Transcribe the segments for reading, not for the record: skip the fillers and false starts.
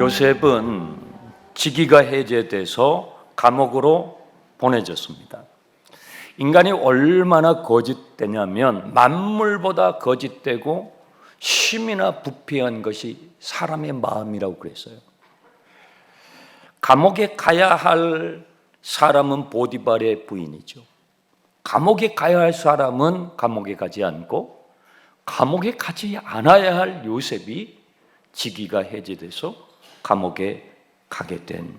요셉은 직위가 해제돼서 감옥으로 보내졌습니다. 인간이 얼마나 거짓되냐면 만물보다 거짓되고 심이나 부패한 것이 사람의 마음이라고 그랬어요. 감옥에 가야 할 사람은 보디발의 부인이죠. 감옥에 가야 할 사람은 감옥에 가지 않고 감옥에 가지 않아야 할 요셉이 직위가 해제돼서 감옥에 가게 된,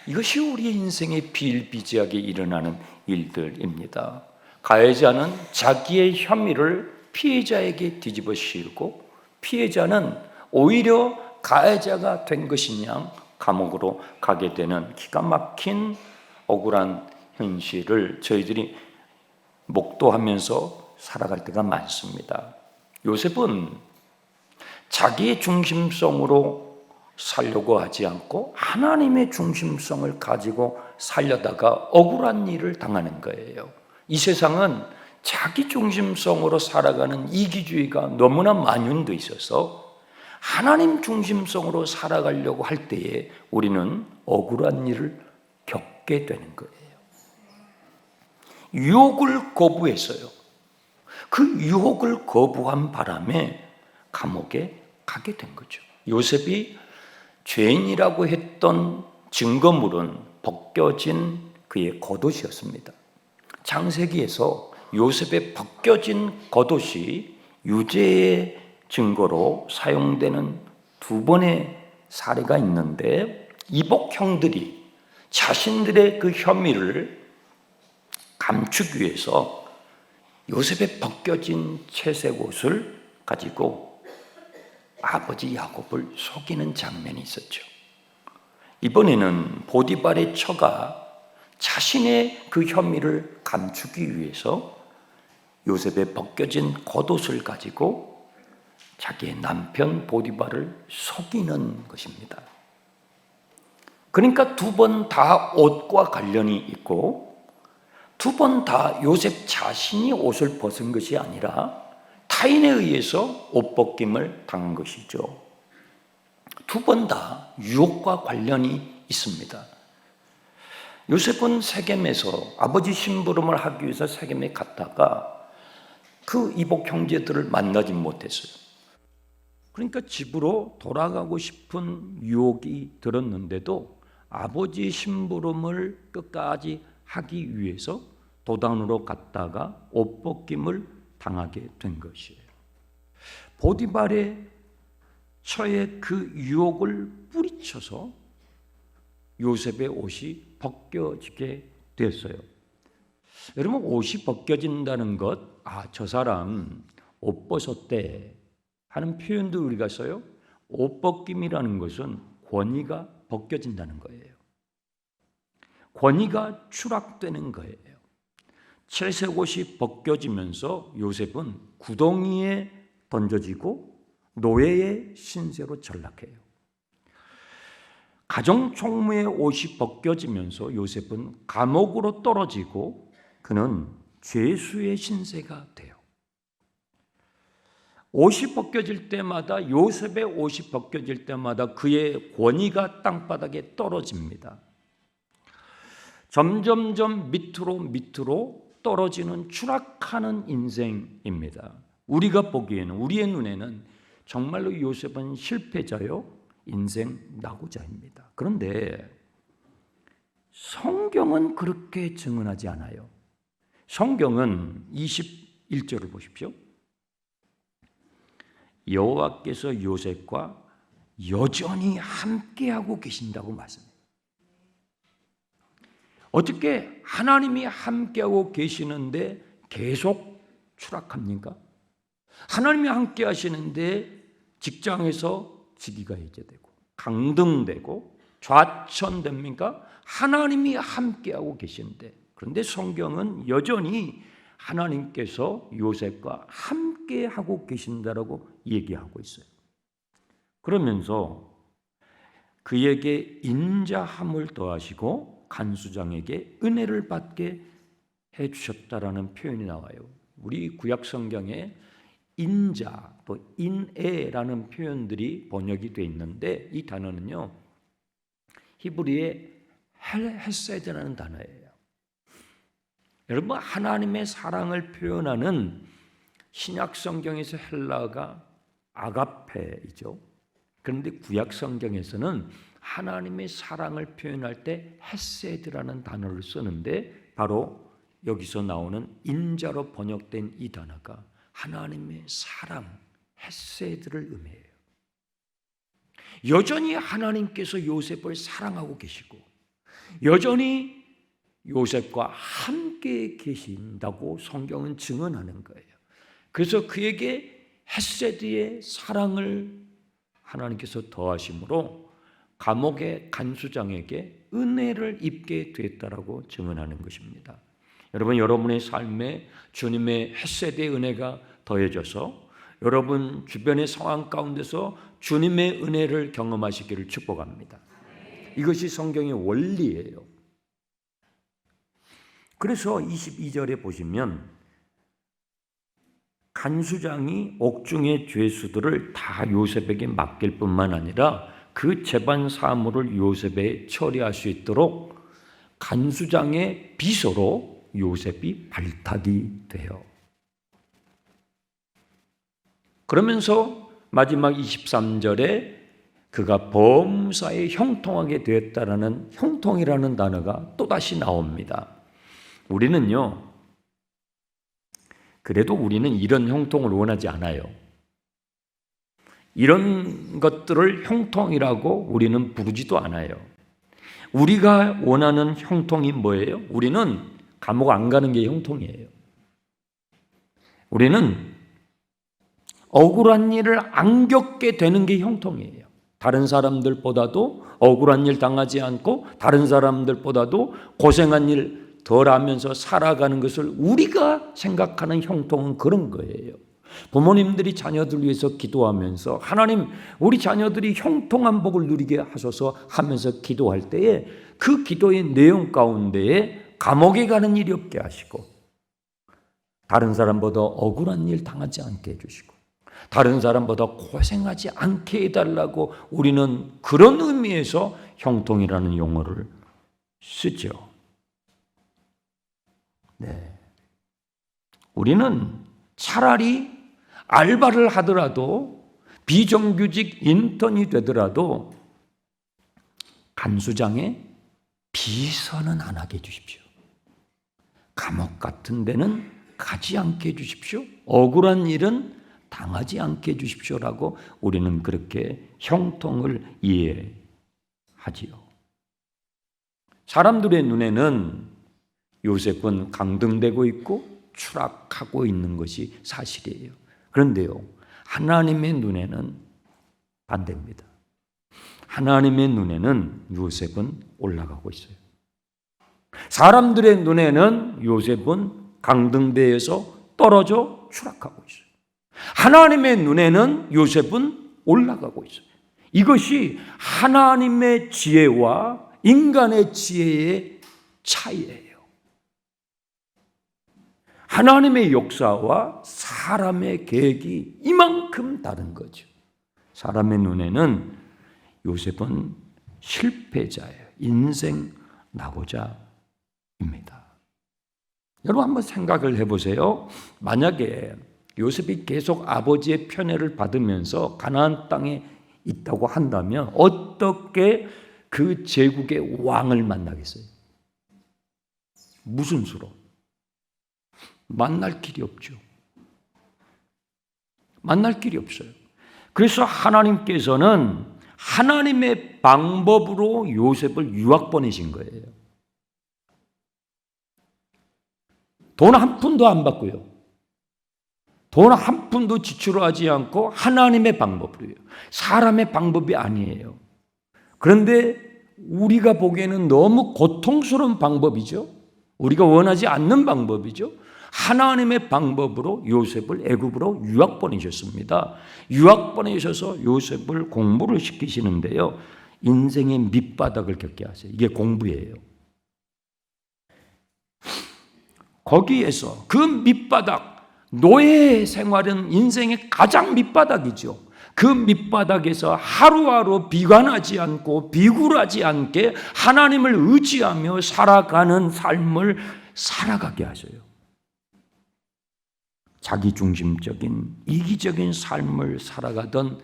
이것이 우리의 인생에 비일비재하게 일어나는 일들입니다. 가해자는 자기의 혐의를 피해자에게 뒤집어 씌우고 피해자는 오히려 가해자가 된 것인 양 감옥으로 가게 되는 기가 막힌 억울한 현실을 저희들이 목도하면서 살아갈 때가 많습니다. 요셉은 자기의 중심성으로 살려고 하지 않고 하나님의 중심성을 가지고 살려다가 억울한 일을 당하는 거예요. 이 세상은 자기 중심성으로 살아가는 이기주의가 너무나 만연돼 있어서 하나님 중심성으로 살아가려고 할 때에 우리는 억울한 일을 겪게 되는 거예요. 유혹을 거부했어요. 그 유혹을 거부한 바람에 감옥에 가게 된 거죠. 요셉이 죄인이라고 했던 증거물은 벗겨진 그의 겉옷이었습니다. 창세기에서 요셉의 벗겨진 겉옷이 유죄의 증거로 사용되는 두 번의 사례가 있는데, 이복 형들이 자신들의 그 혐의를 감추기 위해서 요셉의 벗겨진 채색 옷을 가지고 아버지 야곱을 속이는 장면이 있었죠. 이번에는 보디발의 처가 자신의 그 혐의를 감추기 위해서 요셉의 벗겨진 겉옷을 가지고 자기의 남편 보디발을 속이는 것입니다. 그러니까 두 번 다 옷과 관련이 있고 두 번 다 요셉 자신이 옷을 벗은 것이 아니라 타인에 의해서 옷 벗김을 당한 것이죠. 두 번 다 유혹과 관련이 있습니다. 요셉은 세겜에서 아버지 심부름을 하기 위해서 세겜에 갔다가 그 이복 형제들을 만나지 못했어요. 그러니까 집으로 돌아가고 싶은 유혹이 들었는데도 아버지 심부름을 끝까지 하기 위해서 도단으로 갔다가 옷 벗김을 당하게 된 것이에요. 보디발의 처의 그 유혹을 뿌리쳐서 요셉의 옷이 벗겨지게 됐어요. 여러분, 옷이 벗겨진다는 것, 저 사람 옷 벗었대 하는 표현도 우리가 써요. 옷 벗김이라는 것은 권위가 벗겨진다는 거예요. 권위가 추락되는 거예요. 채색 옷이 벗겨지면서 요셉은 구덩이에 던져지고 노예의 신세로 전락해요. 가정 총무의 옷이 벗겨지면서 요셉은 감옥으로 떨어지고 그는 죄수의 신세가 돼요. 옷이 벗겨질 때마다, 요셉의 옷이 벗겨질 때마다 그의 권위가 땅바닥에 떨어집니다. 점점점 밑으로 떨어지는 추락하는 인생입니다. 우리가 보기에는, 우리의 눈에는 정말로 요셉은 실패자요, 인생 낙오자입니다. 그런데 성경은 그렇게 증언하지 않아요. 성경은 21절을 보십시오. 여호와께서 요셉과 여전히 함께하고 계신다고 말씀해요. 어떻게 하나님이 함께하고 계시는데 계속 추락합니까? 하나님이 함께 하시는데 직장에서 직위가 해제되고 강등되고 좌천됩니까? 하나님이 함께하고 계신데, 그런데 성경은 여전히 하나님께서 요셉과 함께하고 계신다라고 얘기하고 있어요. 그러면서 그에게 인자함을 더하시고 간수장에게 은혜를 받게 해주셨다라는 표현이 나와요. 우리 구약 성경에 인자 또 인애라는 표현들이 번역이 되어 있는데 이 단어는요 히브리의 헤세드라는 단어예요. 여러분 하나님의 사랑을 표현하는 신약 성경에서 헬라어가 아가페이죠. 그런데 구약 성경에서는 하나님의 사랑을 표현할 때 헤세드라는 단어를 쓰는데 바로 여기서 나오는 인자로 번역된 이 단어가 하나님의 사랑, 헤세드를 의미해요. 여전히 하나님께서 요셉을 사랑하고 계시고 여전히 요셉과 함께 계신다고 성경은 증언하는 거예요. 그래서 그에게 헤세드의 사랑을 하나님께서 더하심으로 감옥의 간수장에게 은혜를 입게 됐다라고 증언하는 것입니다. 여러분, 여러분의 삶에 주님의 헤세드의 은혜가 더해져서 여러분 주변의 상황 가운데서 주님의 은혜를 경험하시기를 축복합니다. 이것이 성경의 원리예요. 그래서 22절에 보시면 간수장이 옥중의 죄수들을 다 요셉에게 맡길 뿐만 아니라 그 재반 사무를 요셉에 처리할 수 있도록 간수장의 비서로 요셉이 발탁이 돼요. 그러면서 마지막 23절에 그가 범사에 형통하게 되었다라는 형통이라는 단어가 또다시 나옵니다. 우리는요, 그래도 우리는 이런 형통을 원하지 않아요. 이런 것들을 형통이라고 우리는 부르지도 않아요. 우리가 원하는 형통이 뭐예요? 우리는 감옥 안 가는 게 형통이에요. 우리는 억울한 일을 안 겪게 되는 게 형통이에요. 다른 사람들보다도 억울한 일 당하지 않고 다른 사람들보다도 고생한 일 덜 하면서 살아가는 것을 우리가 생각하는 형통은 그런 거예요. 부모님들이 자녀들 위해서 기도하면서 하나님 우리 자녀들이 형통한 복을 누리게 하소서 하면서 기도할 때에 그 기도의 내용 가운데에 감옥에 가는 일이 없게 하시고 다른 사람보다 억울한 일 당하지 않게 해주시고 다른 사람보다 고생하지 않게 해달라고 우리는 그런 의미에서 형통이라는 용어를 쓰죠. 네. 우리는 차라리 알바를 하더라도 비정규직 인턴이 되더라도 간수장의 비서는 안 하게 해주십시오. 감옥 같은 데는 가지 않게 해주십시오. 억울한 일은 당하지 않게 해주십시오라고 우리는 그렇게 형통을 이해하지요. 사람들의 눈에는 요셉은 강등되고 있고 추락하고 있는 것이 사실이에요. 그런데요, 하나님의 눈에는 반대입니다. 하나님의 눈에는 요셉은 올라가고 있어요. 사람들의 눈에는 요셉은 강등대에서 떨어져 추락하고 있어요. 하나님의 눈에는 요셉은 올라가고 있어요. 이것이 하나님의 지혜와 인간의 지혜의 차이예요. 하나님의 역사와 사람의 계획이 이만큼 다른 거죠. 사람의 눈에는 요셉은 실패자예요. 인생 낙오자입니다. 여러분 한번 생각을 해보세요. 만약에 요셉이 계속 아버지의 편애를 받으면서 가나안 땅에 있다고 한다면 어떻게 그 제국의 왕을 만나겠어요? 무슨 수로? 만날 길이 없죠. 만날 길이 없어요. 그래서 하나님께서는 하나님의 방법으로 요셉을 유학 보내신 거예요. 돈 한 푼도 안 받고요. 돈 한 푼도 지출하지 않고 하나님의 방법으로요. 사람의 방법이 아니에요. 그런데 우리가 보기에는 너무 고통스러운 방법이죠. 우리가 원하지 않는 방법이죠. 하나님의 방법으로 요셉을 애굽으로 유학 보내셨습니다. 유학 보내셔서 요셉을 공부를 시키시는데요. 인생의 밑바닥을 겪게 하세요. 이게 공부예요. 거기에서 그 밑바닥, 노예 생활은 인생의 가장 밑바닥이죠. 그 밑바닥에서 하루하루 비관하지 않고 비굴하지 않게 하나님을 의지하며 살아가는 삶을 살아가게 하셔요. 자기중심적인 이기적인 삶을 살아가던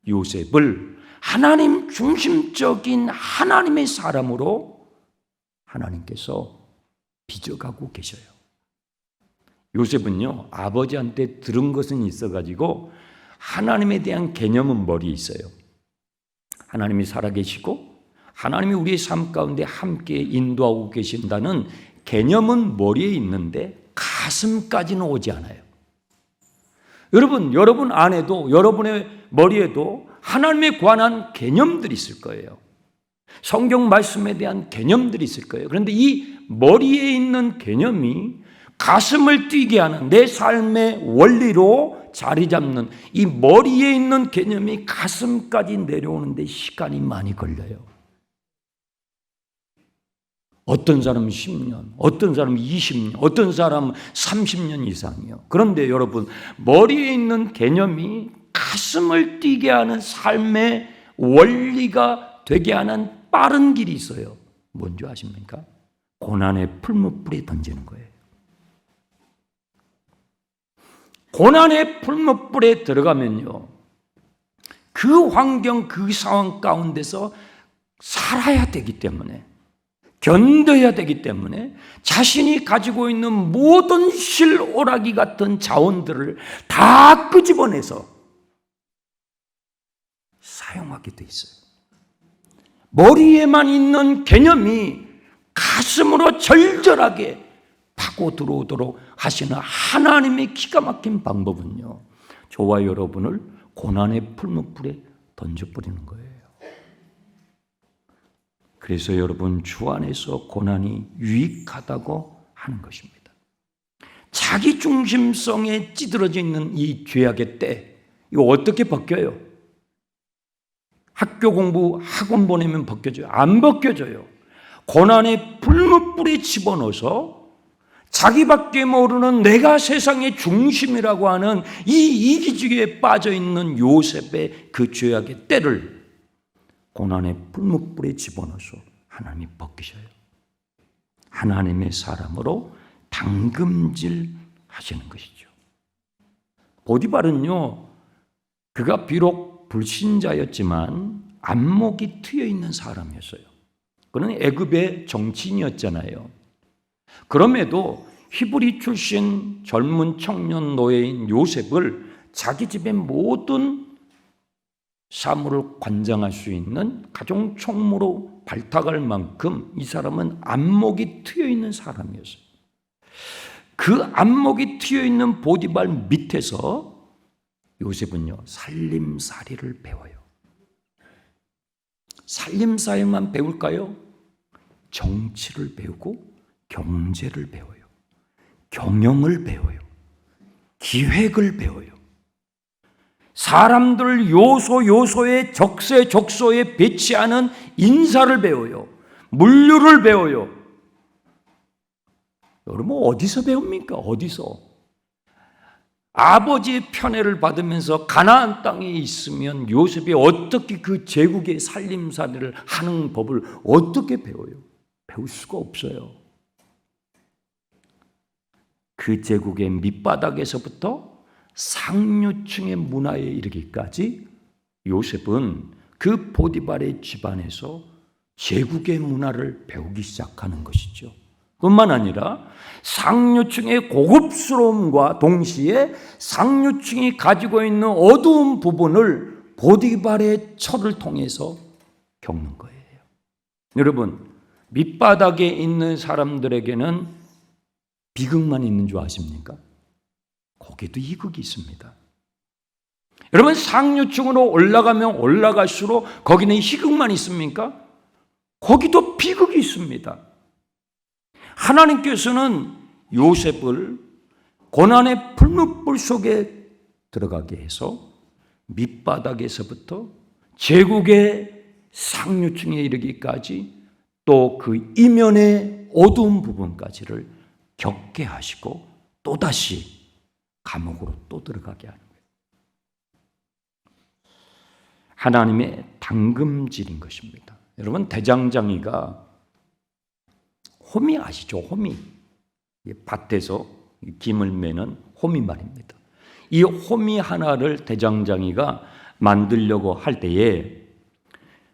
요셉을 하나님 중심적인 하나님의 사람으로 하나님께서 빚어가고 계셔요. 요셉은요, 아버지한테 들은 것은 있어가지고 하나님에 대한 개념은 머리에 있어요. 하나님이 살아계시고 하나님이 우리의 삶 가운데 함께 인도하고 계신다는 개념은 머리에 있는데 가슴까지는 오지 않아요. 여러분 안에도, 여러분의 머리에도 하나님에 관한 개념들이 있을 거예요. 성경 말씀에 대한 개념들이 있을 거예요. 그런데 이 머리에 있는 개념이 가슴을 뛰게 하는 내 삶의 원리로 자리 잡는 이 머리에 있는 개념이 가슴까지 내려오는데 시간이 많이 걸려요. 어떤 사람은 10년, 어떤 사람은 20년, 어떤 사람은 30년 이상이요. 그런데 여러분, 머리에 있는 개념이 가슴을 뛰게 하는 삶의 원리가 되게 하는 빠른 길이 있어요. 뭔지 아십니까? 고난의 풀무불에 던지는 거예요. 고난의 풀무불에 들어가면요, 그 환경, 그 상황 가운데서 살아야 되기 때문에, 견뎌야 되기 때문에 자신이 가지고 있는 모든 실오라기 같은 자원들을 다 끄집어내서 사용하게 돼 있어요. 머리에만 있는 개념이 가슴으로 절절하게 파고 들어오도록 하시는 하나님의 기가 막힌 방법은요, 저와 여러분을 고난의 풀무불에 던져버리는 거예요. 그래서 여러분, 주 안에서 고난이 유익하다고 하는 것입니다. 자기중심성에 찌들어져 있는 이 죄악의 때, 이거 어떻게 벗겨요? 학교 공부, 학원 보내면 벗겨져요? 안 벗겨져요. 고난의 풀무불에 집어넣어서 자기밖에 모르는 내가 세상의 중심이라고 하는 이 이기주의에 빠져있는 요셉의 그 죄악의 때를 고난의 풀무불에 집어넣어서 하나님이 벗기셔요. 하나님의 사람으로 당금질 하시는 것이죠. 보디발은요, 그가 비록 불신자였지만 안목이 트여 있는 사람이었어요. 그는 애굽의 정치인이었잖아요. 그럼에도 히브리 출신 젊은 청년 노예인 요셉을 자기 집의 모든 사물을 관장할 수 있는 가정 총무로 발탁할 만큼 이 사람은 안목이 트여 있는 사람이었어요. 그 안목이 트여 있는 보디발 밑에서 요셉은요, 살림살이를 배워요. 살림살이만 배울까요? 정치를 배우고 경제를 배워요. 경영을 배워요. 기획을 배워요. 사람들 요소에 적소에 배치하는 인사를 배워요. 물류를 배워요. 여러분, 어디서 배웁니까? 어디서? 아버지의 편애를 받으면서 가나안 땅에 있으면 요셉이 어떻게 그 제국의 살림살이를 하는 법을 어떻게 배워요? 배울 수가 없어요. 그 제국의 밑바닥에서부터 상류층의 문화에 이르기까지 요셉은 그 보디발의 집안에서 제국의 문화를 배우기 시작하는 것이죠. 뿐만 아니라 상류층의 고급스러움과 동시에 상류층이 가지고 있는 어두운 부분을 보디발의 철을 통해서 겪는 거예요. 여러분, 밑바닥에 있는 사람들에게는 비극만 있는 줄 아십니까? 거기도 이극이 있습니다. 여러분, 상류층으로 올라가면 올라갈수록 거기는 희극만 있습니까? 거기도 비극이 있습니다. 하나님께서는 요셉을 고난의 풀무불 속에 들어가게 해서 밑바닥에서부터 제국의 상류층에 이르기까지 또 그 이면의 어두운 부분까지를 겪게 하시고 또다시 감옥으로 또 들어가게 하는 거예요. 하나님의 당금질인 것입니다. 여러분, 대장장이가 호미 아시죠? 호미. 밭에서 김을 매는 호미 말입니다. 이 호미 하나를 대장장이가 만들려고 할 때에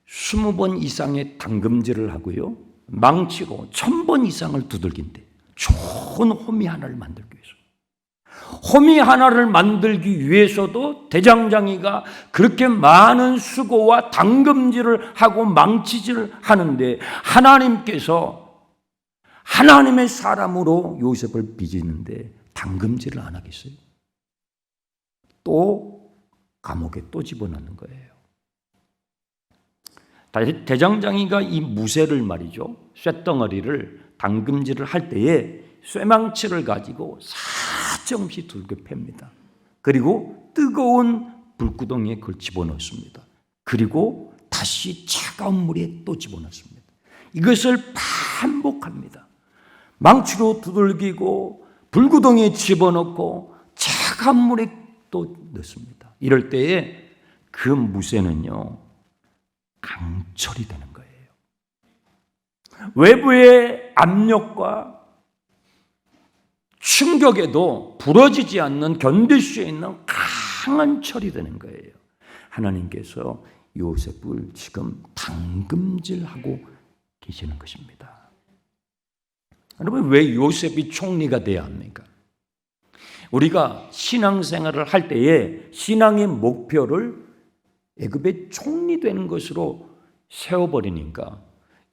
20번 이상의 당금질을 하고요, 망치로 1000번 이상을 두들긴대. 좋은 호미 하나를 만들기 위해서. 호미 하나를 만들기 위해서도 대장장이가 그렇게 많은 수고와 당금질을 하고 망치질을 하는데, 하나님께서 하나님의 사람으로 요셉을 빚는데 당금질을 안 하겠어요? 또 감옥에 또 집어넣는 거예요. 대장장이가 이 무쇠를 말이죠, 쇳덩어리를 당금질을 할 때에 쇠망치를 가지고 사정없이 두들겨 팹니다. 그리고 뜨거운 불구덩이에 그걸 집어넣습니다. 그리고 다시 차가운 물에 또 집어넣습니다. 이것을 반복합니다. 망치로 두들기고 불구덩이에 집어넣고 차가운 물에 또 넣습니다. 이럴 때에 그 무쇠는요, 강철이 되는 거예요. 외부의 압력과 충격에도 부러지지 않는, 견딜 수 있는 강한 철이 되는 거예요. 하나님께서 요셉을 지금 당금질하고 계시는 것입니다. 여러분, 왜 요셉이 총리가 돼야 합니까? 우리가 신앙생활을 할 때에 신앙의 목표를 애굽의 총리 되는 것으로 세워버리니까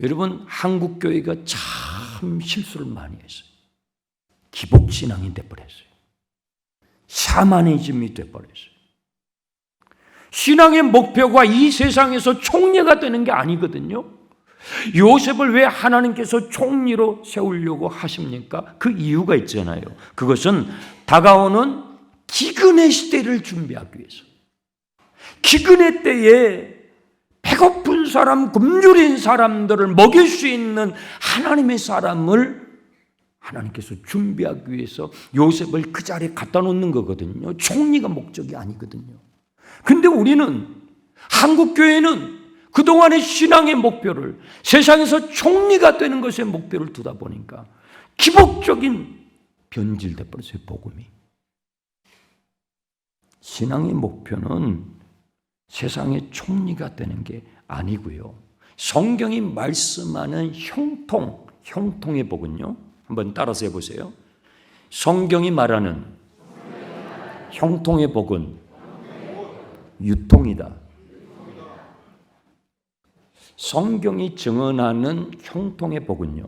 여러분, 한국교회가 참 실수를 많이 했어요. 기복신앙이 돼버렸어요. 샤머니즘이 돼버렸어요. 신앙의 목표가 이 세상에서 총리가 되는 게 아니거든요. 요셉을 왜 하나님께서 총리로 세우려고 하십니까? 그 이유가 있잖아요. 그것은 다가오는 기근의 시대를 준비하기 위해서. 기근의 때에 배고픈 사람, 굶주린 사람들을 먹일 수 있는 하나님의 사람을 하나님께서 준비하기 위해서 요셉을 그 자리에 갖다 놓는 거거든요. 총리가 목적이 아니거든요. 근데 우리는, 한국교회는 그동안의 신앙의 목표를 세상에서 총리가 되는 것에 목표를 두다 보니까 기복적인 변질돼 버렸어요, 복음이. 신앙의 목표는 세상의 총리가 되는 게 아니고요. 성경이 말씀하는 형통의 복은요, 한번 따라서 해보세요. 성경이 말하는 형통의 복은 유통이다. 성경이 증언하는 형통의 복은요,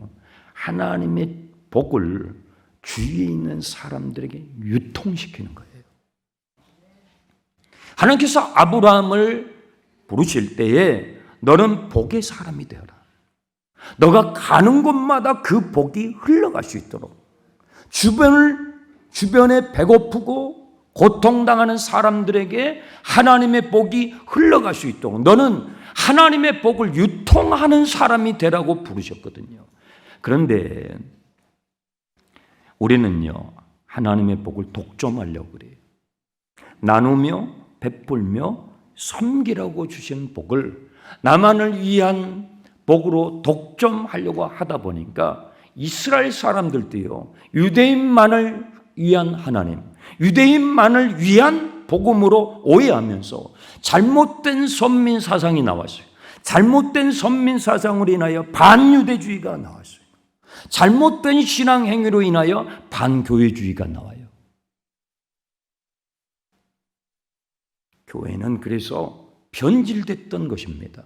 하나님의 복을 주위에 있는 사람들에게 유통시키는 거예요. 하나님께서 아브라함을 부르실 때에 너는 복의 사람이 되어라. 너가 가는 곳마다 그 복이 흘러갈 수 있도록, 주변에 배고프고 고통당하는 사람들에게 하나님의 복이 흘러갈 수 있도록 너는 하나님의 복을 유통하는 사람이 되라고 부르셨거든요. 그런데 우리는요, 하나님의 복을 독점하려고 그래요. 나누며 베풀며 섬기라고 주신 복을 나만을 위한 복으로 독점하려고 하다 보니까 이스라엘 사람들도요, 유대인만을 위한 하나님, 유대인만을 위한 복음으로 오해하면서 잘못된 선민 사상이 나왔어요. 잘못된 선민 사상으로 인하여 반유대주의가 나왔어요. 잘못된 신앙 행위로 인하여 반교회주의가 나와요. 교회는 그래서 변질됐던 것입니다.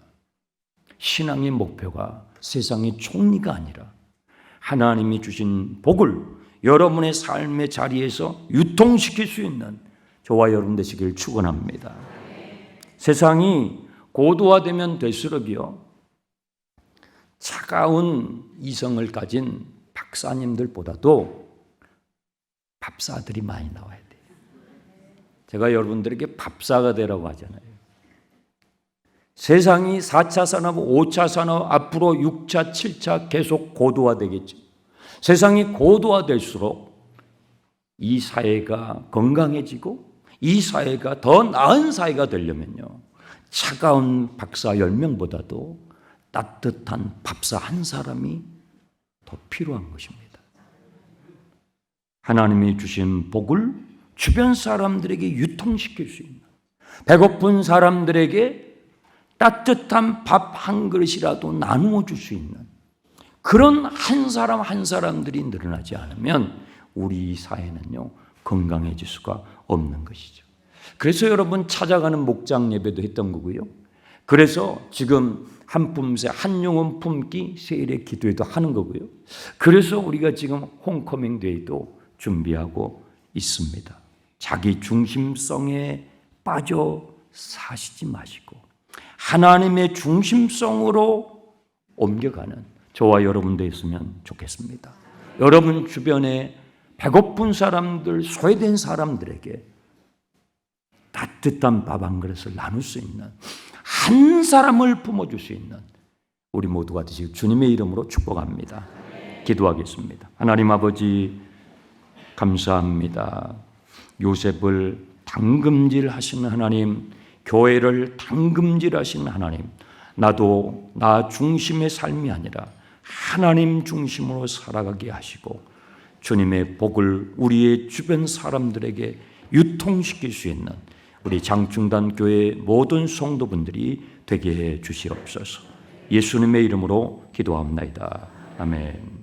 신앙의 목표가 세상의 총리가 아니라 하나님이 주신 복을 여러분의 삶의 자리에서 유통시킬 수 있는 저와 여러분 되시길 축원합니다. 세상이 고도화되면 될수록요, 차가운 이성을 가진 박사님들보다도 밥사들이 많이 나와야 돼요. 제가 여러분들에게 밥사가 되라고 하잖아요. 세상이 4차 산업, 5차 산업, 앞으로 6차, 7차 계속 고도화되겠죠. 세상이 고도화될수록 이 사회가 건강해지고 이 사회가 더 나은 사회가 되려면요, 차가운 박사 10명보다도 따뜻한 밥사 한 사람이 더 필요한 것입니다. 하나님이 주신 복을 주변 사람들에게 유통시킬 수 있는, 배고픈 사람들에게 따뜻한 밥 한 그릇이라도 나누어 줄 수 있는 그런 한 사람 한 사람들이 늘어나지 않으면 우리 사회는요, 건강해질 수가 없는 것이죠. 그래서 여러분 찾아가는 목장 예배도 했던 거고요. 그래서 지금 한 품새 한 영혼 품기 세일의 기도회도 하는 거고요. 그래서 우리가 지금 홈커밍 데이도 준비하고 있습니다. 자기 중심성에 빠져 사시지 마시고 하나님의 중심성으로 옮겨가는 저와 여러분 되었으면 좋겠습니다. 여러분 주변에 배고픈 사람들, 소외된 사람들에게 따뜻한 밥 한 그릇을 나눌 수 있는, 한 사람을 품어줄 수 있는 우리 모두가 되시길 주님의 이름으로 축복합니다. 기도하겠습니다. 하나님 아버지 감사합니다. 요셉을 당금질하시는 하나님, 교회를 당금질하시는 하나님, 나도 나 중심의 삶이 아니라 하나님 중심으로 살아가게 하시고 주님의 복을 우리의 주변 사람들에게 유통시킬 수 있는 우리 장충단 교회 모든 성도분들이 되게 해 주시옵소서. 예수님의 이름으로 기도합니다. 아멘.